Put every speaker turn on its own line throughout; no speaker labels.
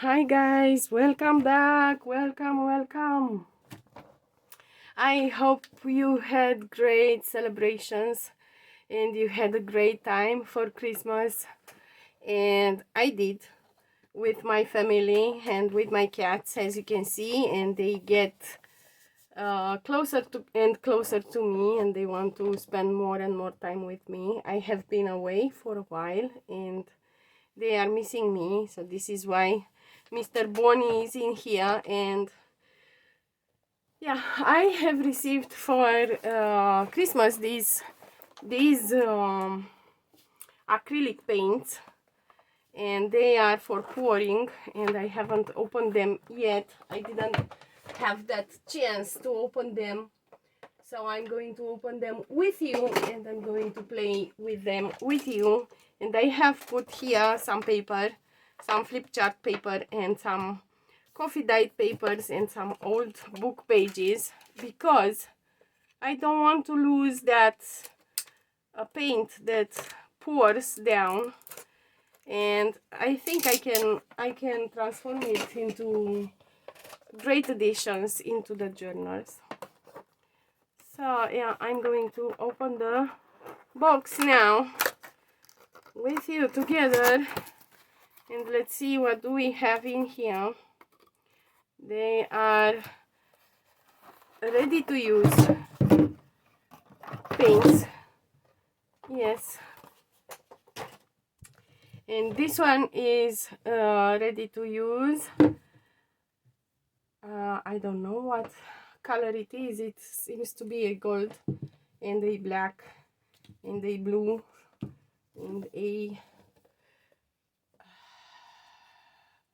Hi guys, welcome back. Welcome. I hope you had great celebrations and you had a great time for Christmas. And I did, with my family and with my cats, as you can see, and they get closer to and closer to me, and they want to spend more and more time with me. I have been away for a while and they are missing me, so this is why Mr. Bonnie is in here. And yeah, I have received for Christmas these acrylic paints, and they are for pouring, and I haven't opened them yet. I didn't have that chance to open them, so I'm going to open them with you and I'm going to play with them with you. And I have put here some paper, some flip chart paper, and some coffee dyed papers and some old book pages, because I don't want to lose that paint that pours down, and I think I can transform it into great additions into the journals. So yeah, I'm going to open the box now with you together, and let's see what do we have in here. They are ready to use paints, yes, and this one is ready to use. I don't know what color it is. It seems to be a gold and a black and a blue and a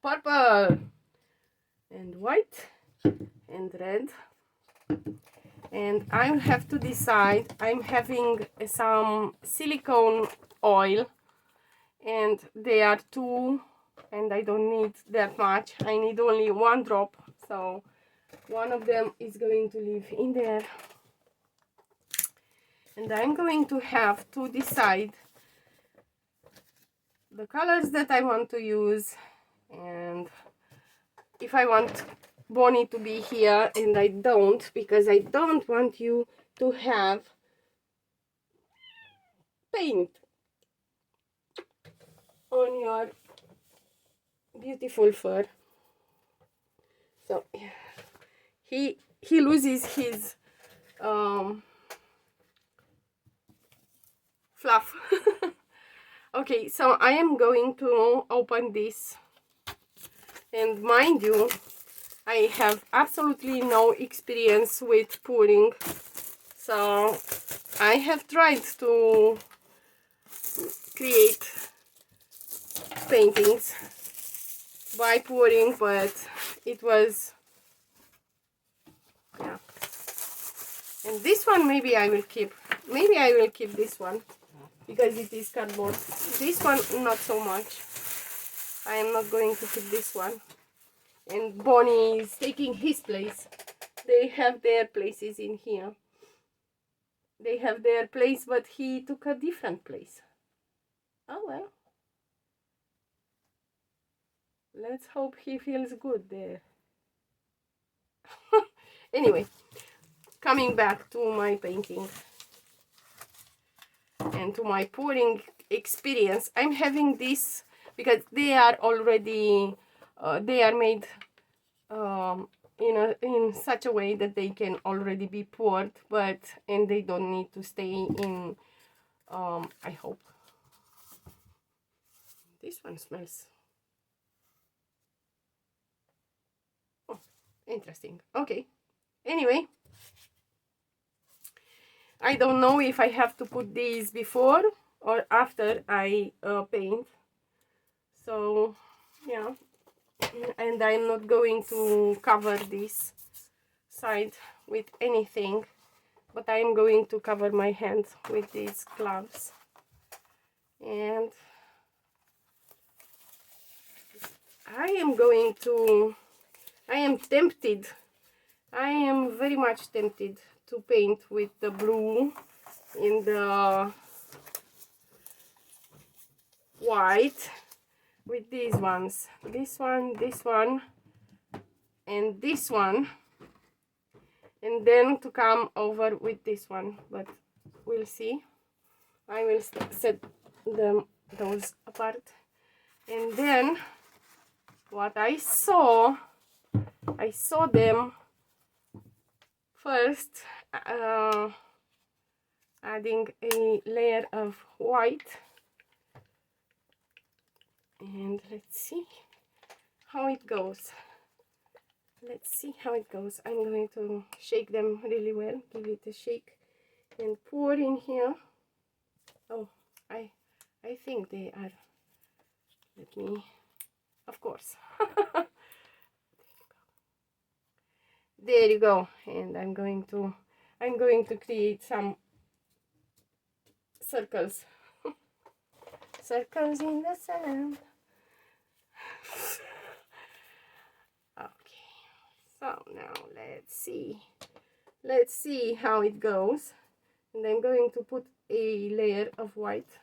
purple and white and red. And I'll have to decide. I'm having some silicone oil, and they are two, and I don't need that much. I need only one drop, so one of them is going to live in there. And I'm going to have to decide the colors that I want to use, and if I want Bonnie to be here, and I don't, because I don't want you to have paint on your beautiful fur. So he loses his fluff. Okay, so I am going to open this, and mind you, I have absolutely no experience with pouring, so I have tried to create paintings by pouring, but it was, yeah. And this one maybe I will keep this one, because it is cardboard. This one not so much. I am not going to keep this one. And Bonnie is taking his place. They have their places in here. They have their place, but he took a different place. Oh well. Let's hope he feels good there. Anyway, coming back to my painting and to my pouring experience, I'm having this because they are already they are made in such a way that they can already be poured, and they don't need to stay in. I hope this one smells, oh, interesting. Okay, anyway, I don't know if I have to put these before or after I paint. So yeah, and I'm not going to cover this side with anything, but I'm going to cover my hands with these gloves. And I am tempted, I am very much tempted to paint with the blue and the white, with these ones, this one, and this one, and then to come over with this one, but we'll see. I will set those apart. And then what I saw them first adding a layer of white, and let's see how it goes. I'm going to shake them really well, give it a shake, and pour in here. Oh, I think they are, let me, of course. There you go. And I'm going to create some circles. Circles in the sand. Okay, so now let's see how it goes. And I'm going to put a layer of white,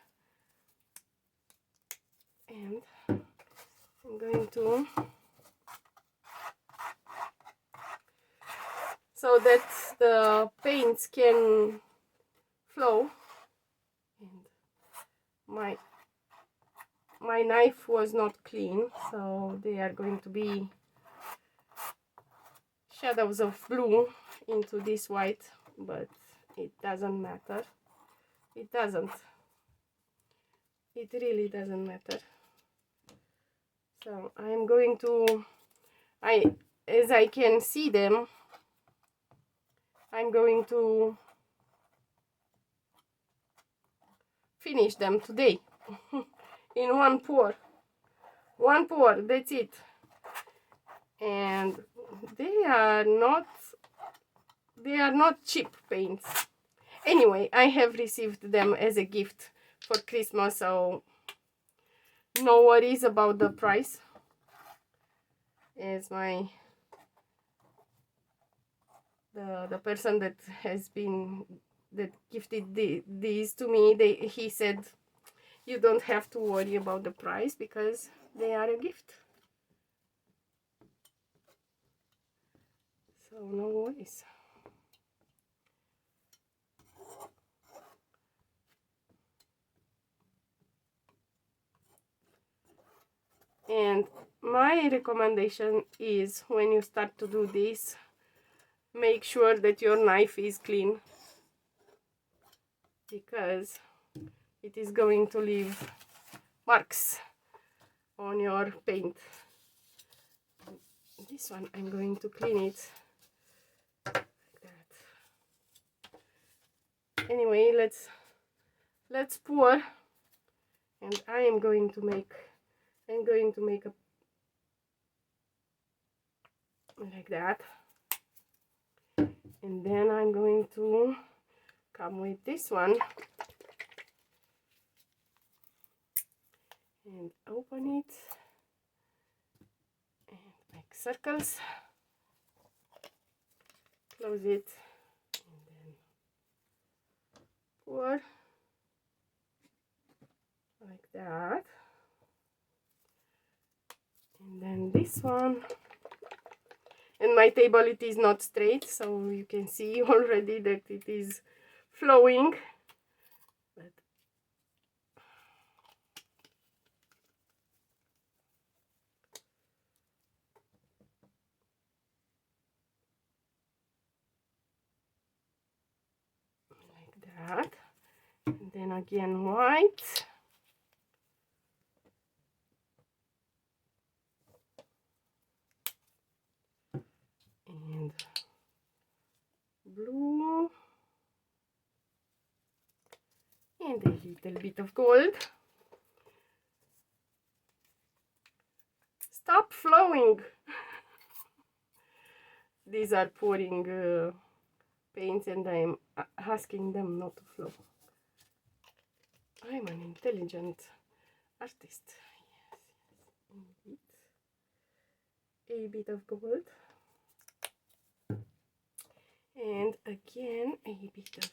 and I'm going to, so that the paints can flow. And my knife was not clean, so they are going to be shadows of blue into this white, but it doesn't matter. It really doesn't matter. So I'm going to, as I can see them, I'm going to finish them today in one pour, that's it. And they are not cheap paints. Anyway, I have received them as a gift for Christmas, so no worries about the price, as the person that gifted these to me, he said you don't have to worry about the price because they are a gift. So no worries. And my recommendation is, when you start to do this, make sure that your knife is clean, because it is going to leave marks on your paint. This one, I'm going to clean it like that. Anyway, let's pour, and I am going to make a like that, and then I'm going to come with this one and open it and make circles, close it, and then pour like that. And then this one, and my table, it is not straight, so you can see already that it is flowing, but like that. And then again white, and blue, and a little bit of gold. Stop flowing. These are pouring paints, and I am asking them not to flow. I'm an intelligent artist. Yes. A bit of gold, and again a bit of,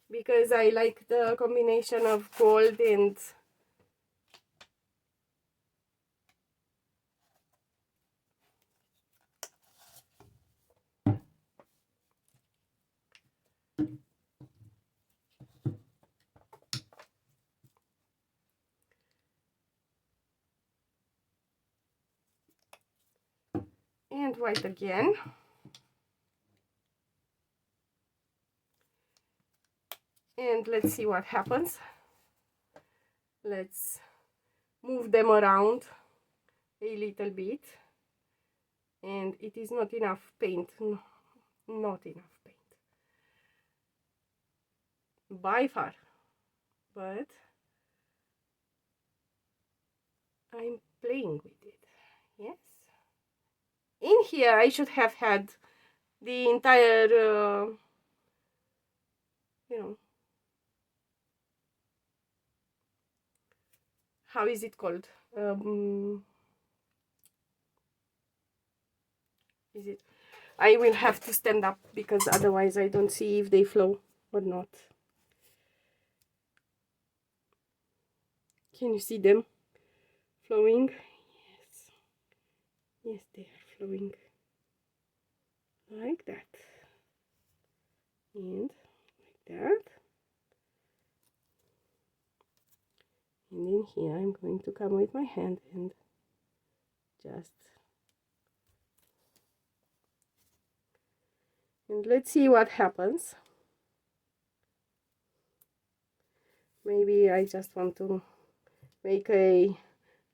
because I like the combination of gold and and white again. And let's see what happens. Let's move them around a little bit. And it is not enough paint. No, not enough paint. By far. But I'm playing with it. Yes. In here I should have had the entire, you know, how is it called? Is it? I will have to stand up because otherwise I don't see if they flow or not. Can you see them flowing? Yes. Yes, they are flowing like that. And like that. And in here I'm going to come with my hand and just, and let's see what happens. Maybe I just want to make a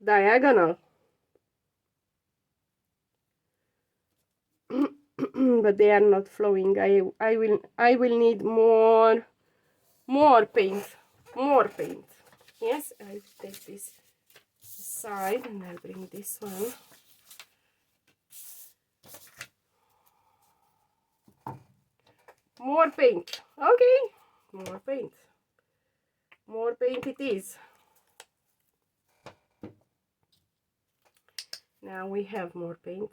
diagonal. But they are not flowing. I will need more paint. More paint. Yes, I'll take this aside and I'll bring this one. More paint. Okay, more paint. More paint it is. Now we have more paint.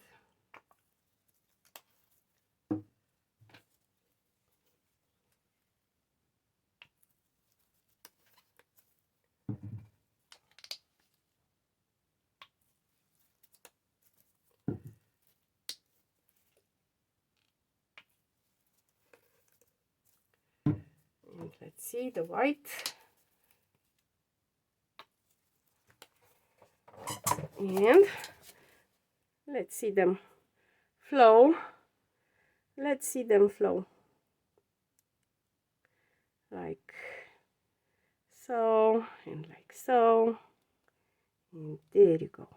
And let's see the white. And let's see them flow. Let's see them flow. Like so, and like so. And there you go.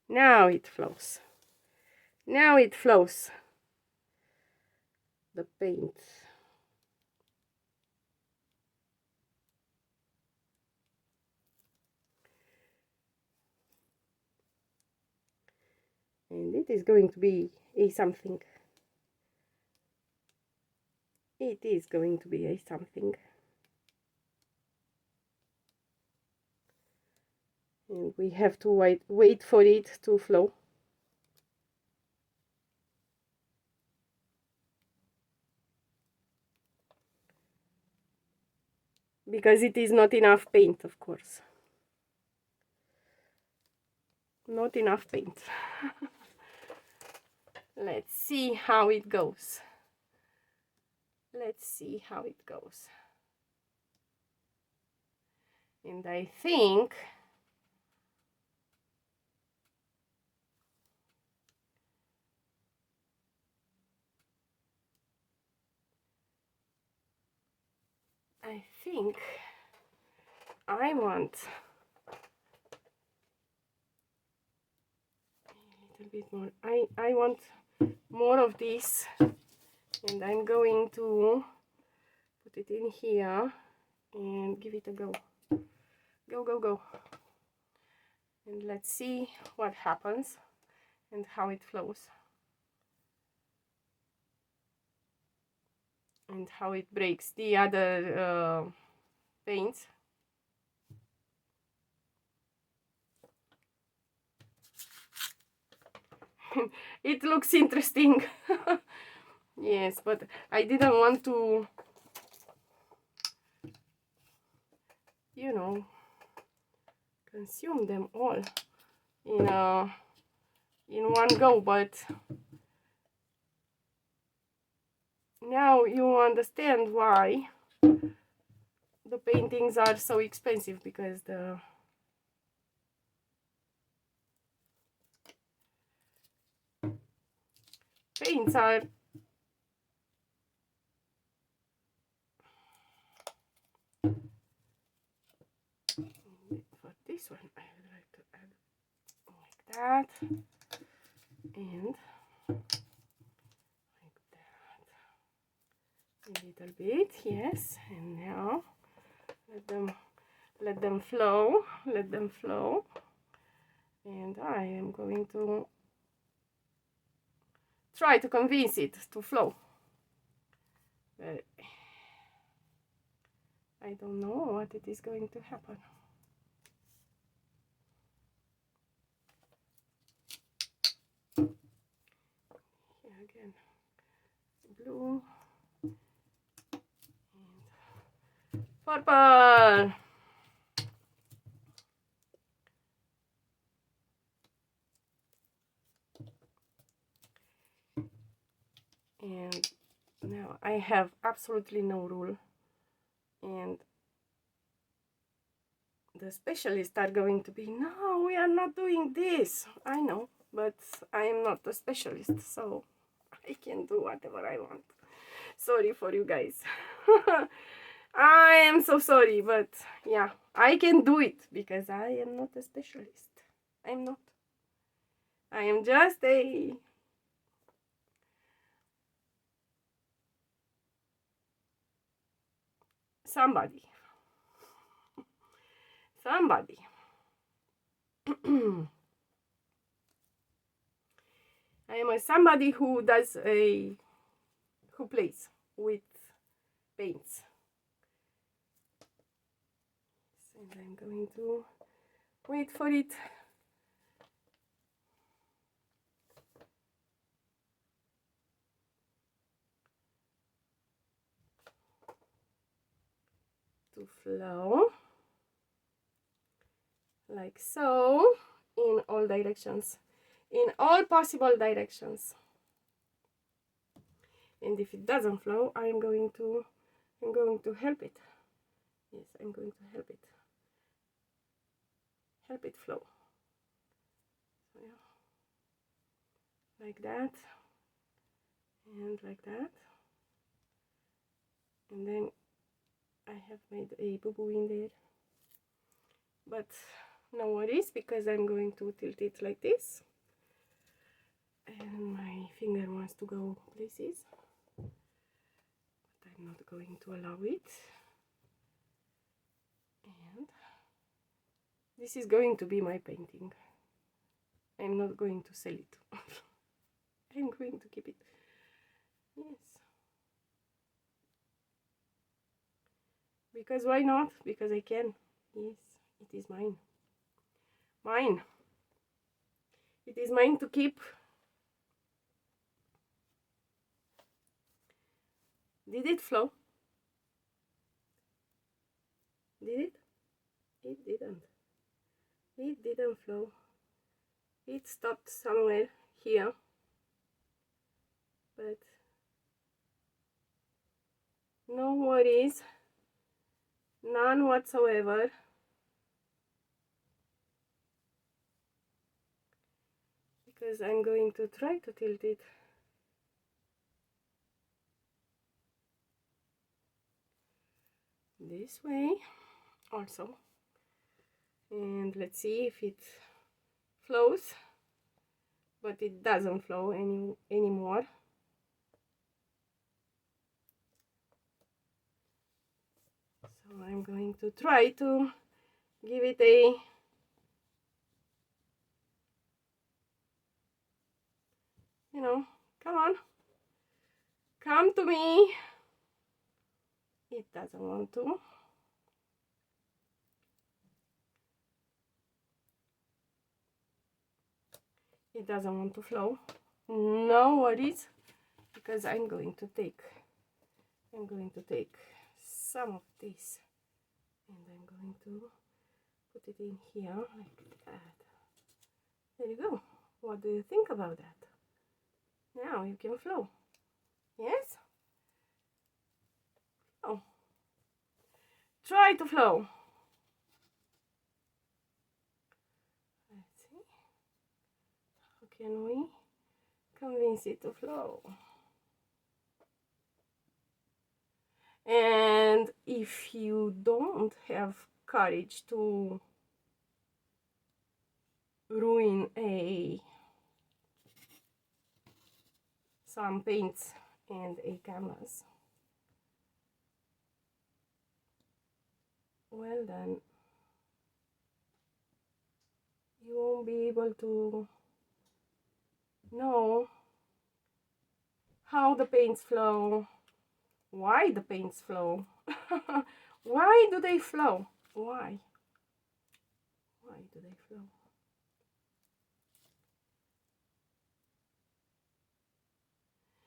Now it flows. Now it flows. The paint. And it is going to be a something. It is going to be a something. And we have to wait for it to flow. Because it is not enough paint, of course. Not enough paint. Let's see how it goes. Let's see how it goes. And I think I want a little bit more. I want more of this, and I'm going to put it in here and give it a go. Go, go, go. And let's see what happens and how it flows. And how it breaks the other paints. It looks interesting. Yes, but I didn't want to, you know, consume them all in one go, but now you understand why the paintings are so expensive, because paints are for this one. I would like to add like that and like that a little bit, yes. And now let them flow, and I am going to try to convince it to flow, but I don't know what it is going to happen. Here again, blue and purple. And now I have absolutely no rule, and the specialists are going to be, no, we are not doing this. I know, but I am not a specialist, so I can do whatever I want. Sorry for you guys. I am so sorry, but yeah, I can do it because I am not a specialist. I'm not. I am just a somebody. Somebody. I am a somebody who plays with paints. And I'm going to wait for it to flow like so in all directions, in all possible directions. And if it doesn't flow, I'm going to help it. Yes, I'm going to help it flow. So yeah, like that and like that, and then I have made a boo-boo in there, but no worries, because I'm going to tilt it like this, and my finger wants to go places, but I'm not going to allow it. And this is going to be my painting. I'm not going to sell it. I'm going to keep it. Yes. Because why not? Because I can. Yes, it is mine. Mine. It is mine to keep. Did it flow? Did it? It didn't. It didn't flow. It stopped somewhere here. But no worries. None whatsoever. Because I'm going to try to tilt it this way also, and let's see if it flows, but it doesn't flow anymore. So I'm going to try to give it a come on, come to me. It doesn't want to. It doesn't want to flow. No worries, because I'm going to take some of this, and I'm going to put it in here like that. There you go. What do you think about that? Now you can flow. Yes? Oh. Try to flow. Let's see. How convince it to flow. And if you don't have courage to ruin some paints and a canvas, well then you won't be able to know how the paints flow, why the paints flow. Why do they flow? Why do they flow?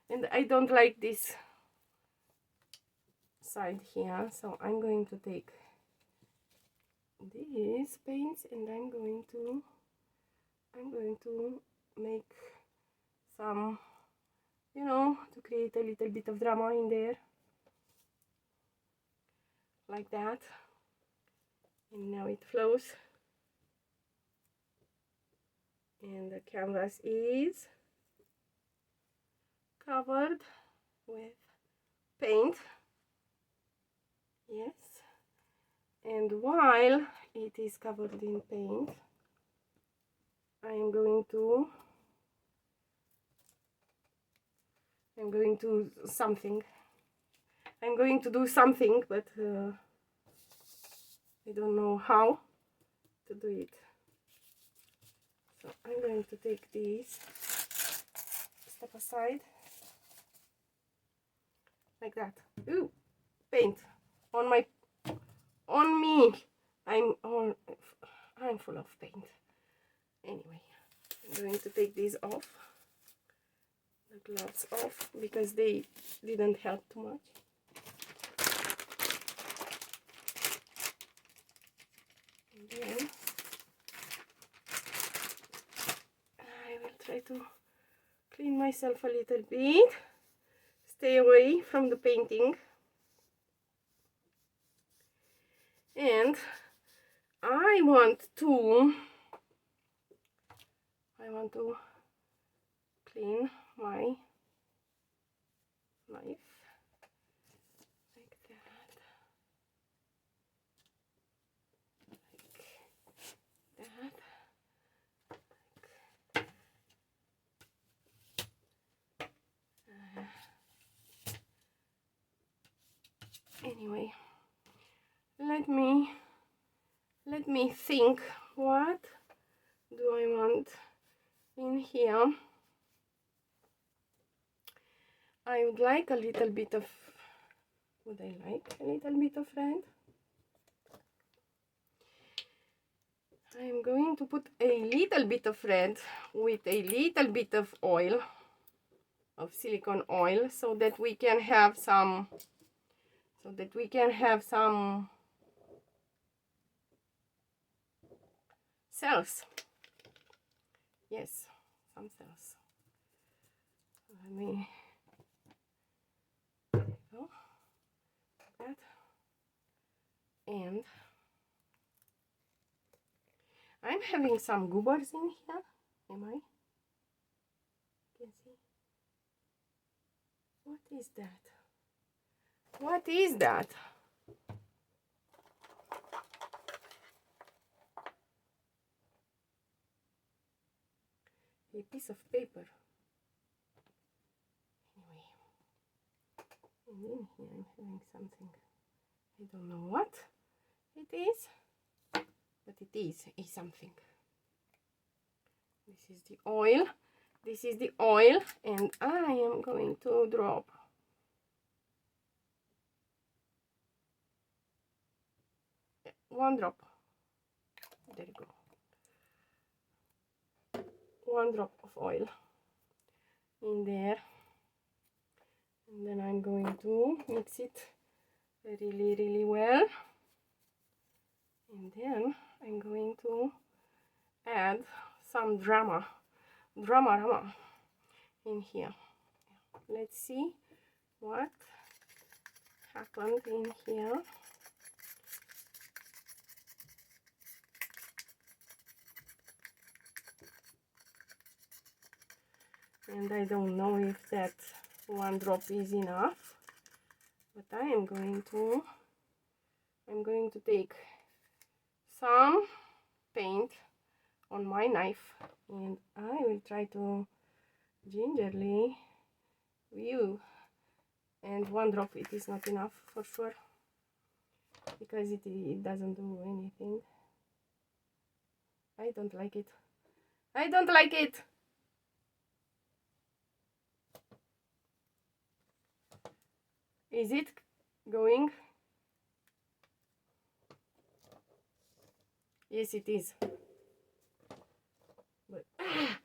And I don't like this side here, so I'm going to take these paints and I'm going to make some, you know, to create a little bit of drama in there, like that. And now it flows, and the canvas is covered with paint. Yes, and while it is covered in paint, I am going to do something, but I don't know how to do it. So I'm going to take these, step aside, like that. Ooh, paint on me. I'm full of paint. Anyway, I'm going to take these off, the gloves off, because they didn't help too much. And then I will try to clean myself a little bit, stay away from the painting, and I want to clean my knife like that, anyway, let me think, what do I want in here? I would like a little bit of, would I like a little bit of red? I'm going to put a little bit of red with a little bit of oil, of silicone oil, so that we can have some, cells. Yes, some cells. Let me go, like that. And I'm having some goobers in here. Am I? You can see. What is that? What is that? A piece of paper. Anyway, and in here I'm having something. I don't know what it is, but it is something. This is the oil. This is the oil, and I am going to drop one drop. There you go. One drop of oil in there, and then I'm going to mix it really well, and then I'm going to add some drama in here. Let's see what happened in here. and I don't know if that one drop is enough, but I'm going to take some paint on my knife, and I will try to gingerly view, and one drop it is not enough for sure, because it doesn't do anything. I don't like it. I don't like it. Is it going? Yes, it is. But I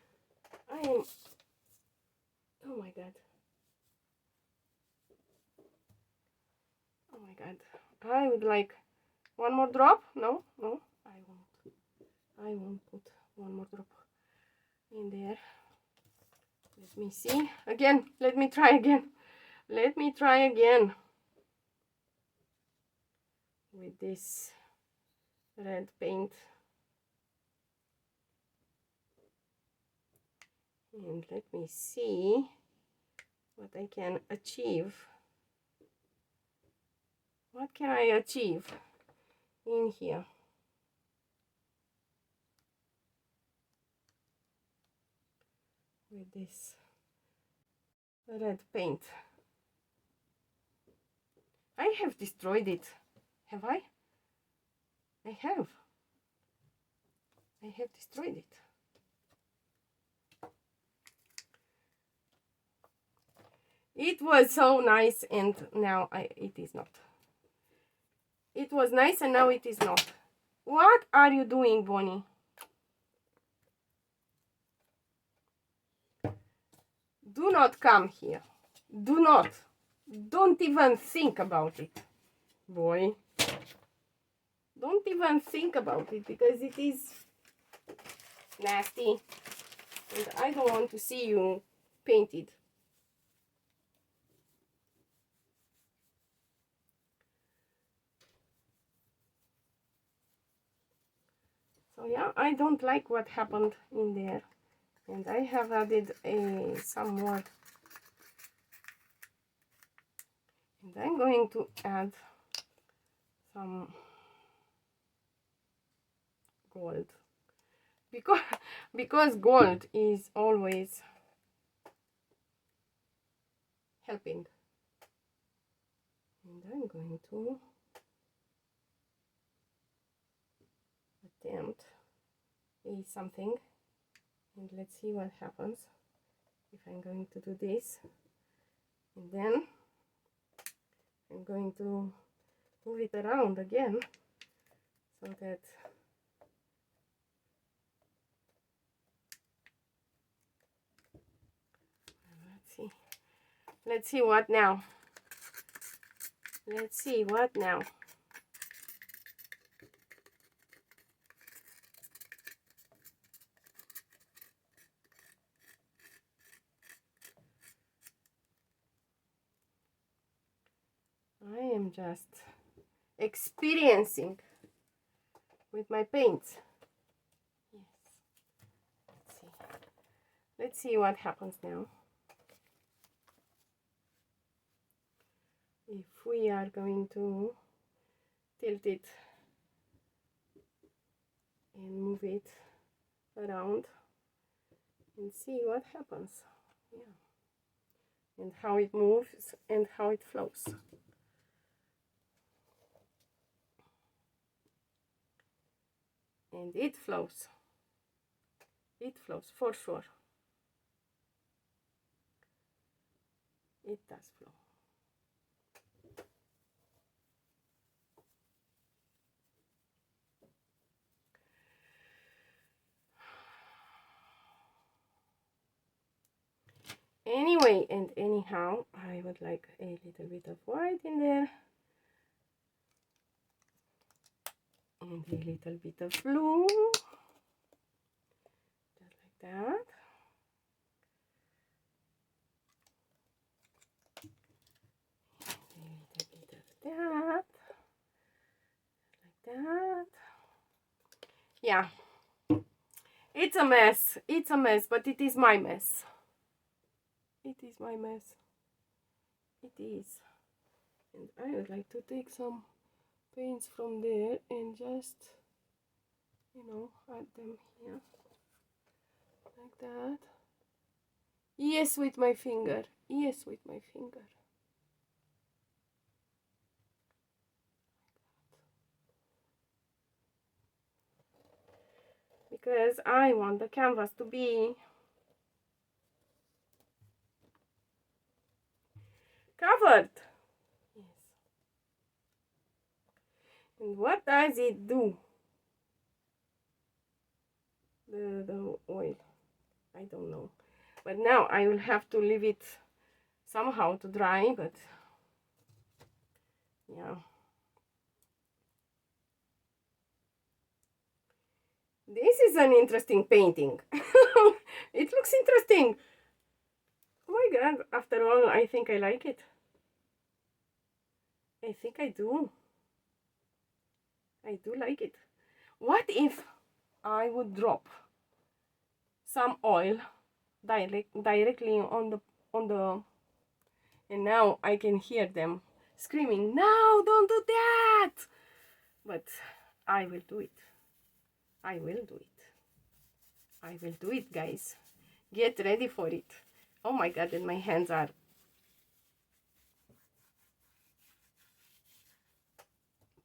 am. Oh my god. Oh my god. I would like one more drop. No, no, I won't. I won't put one more drop in there. Let me see again. Let me try again. Let me try again with this red paint. And let me see what I can achieve. What can I achieve in here? With this red paint. I have destroyed it. Have I? I have. I have destroyed it. It was so nice, and now it is not. It was nice and now it is not. What are you doing, Bonnie? Do not come here. Do not. Don't even think about it, boy. Don't even think about it, because it is nasty. And I don't want to see you painted. So yeah, I don't like what happened in there. And I have added some more. And I'm going to add some gold. Because gold is always helping. And I'm going to attempt something, and let's see what happens if I'm going to do this. And then I'm going to move it around again, so that let's see what now. Let's see what now. I am just experiencing with my paints. Yes. Let's see. Let's see what happens now. If we are going to tilt it and move it around and see what happens. Yeah. And how it moves and how it flows. And it flows. It flows for sure. It does flow. Anyway, and anyhow, I would like a little bit of white in there. And a little bit of blue. Just like that. And a little bit of that. Like that. Yeah. It's a mess. It's a mess, but it is my mess. It is my mess. It is. And I would like to take some paints from there and just, you know, add them here. Like that. Yes, with my finger. Yes, with my finger. Because I want the canvas to be covered. Yes. And what does it do? The oil. I don't know. But now I will have to leave it somehow to dry, but yeah. This is an interesting painting. It looks interesting. Oh my god, after all, I think I like it. I think I do. I do like it. What if I would drop some oil directly on the and now I can hear them screaming, "No, don't do that!" But I will do it. I will do it. I will do it, guys. Get ready for it. Oh my god, and my hands are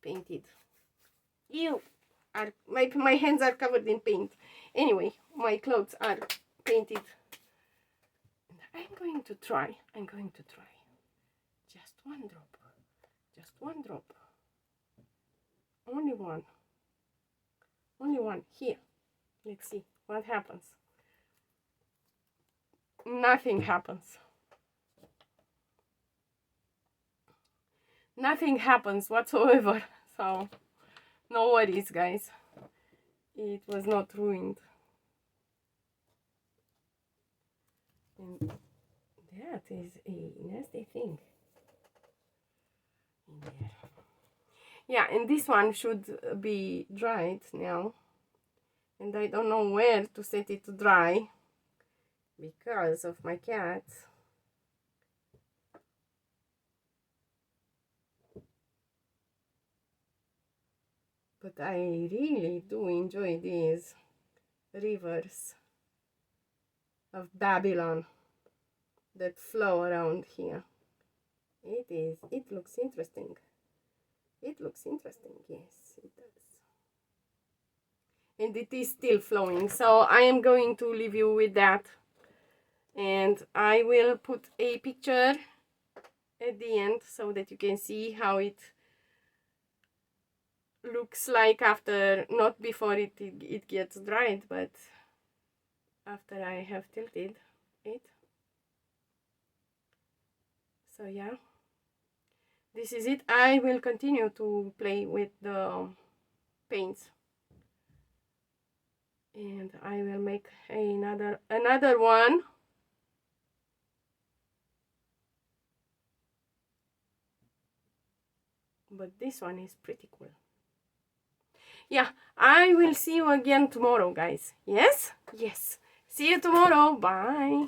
painted. Ew! My hands are covered in paint. Anyway, my clothes are painted. And I'm going to try. Just one drop. Just one drop. Only one. Only one. Here. Let's see what happens. Nothing happens. Nothing happens whatsoever. So, no worries, guys. It was not ruined. And that is a nasty thing in there. Yeah, and this one should be dried now. And I don't know where to set it to dry because of my cat. But I really do enjoy these rivers of Babylon that flow around here. It looks interesting. It looks interesting, yes, it does. And it is still flowing, so I am going to leave you with that. And I will put a picture at the end so that you can see how it looks like after, not before it gets dried, but after I have tilted it. So yeah, this is it. I will continue to play with the paints, and I will make another one. But this one is pretty cool. Yeah, I will see you again tomorrow, guys. Yes? Yes. See you tomorrow. Bye.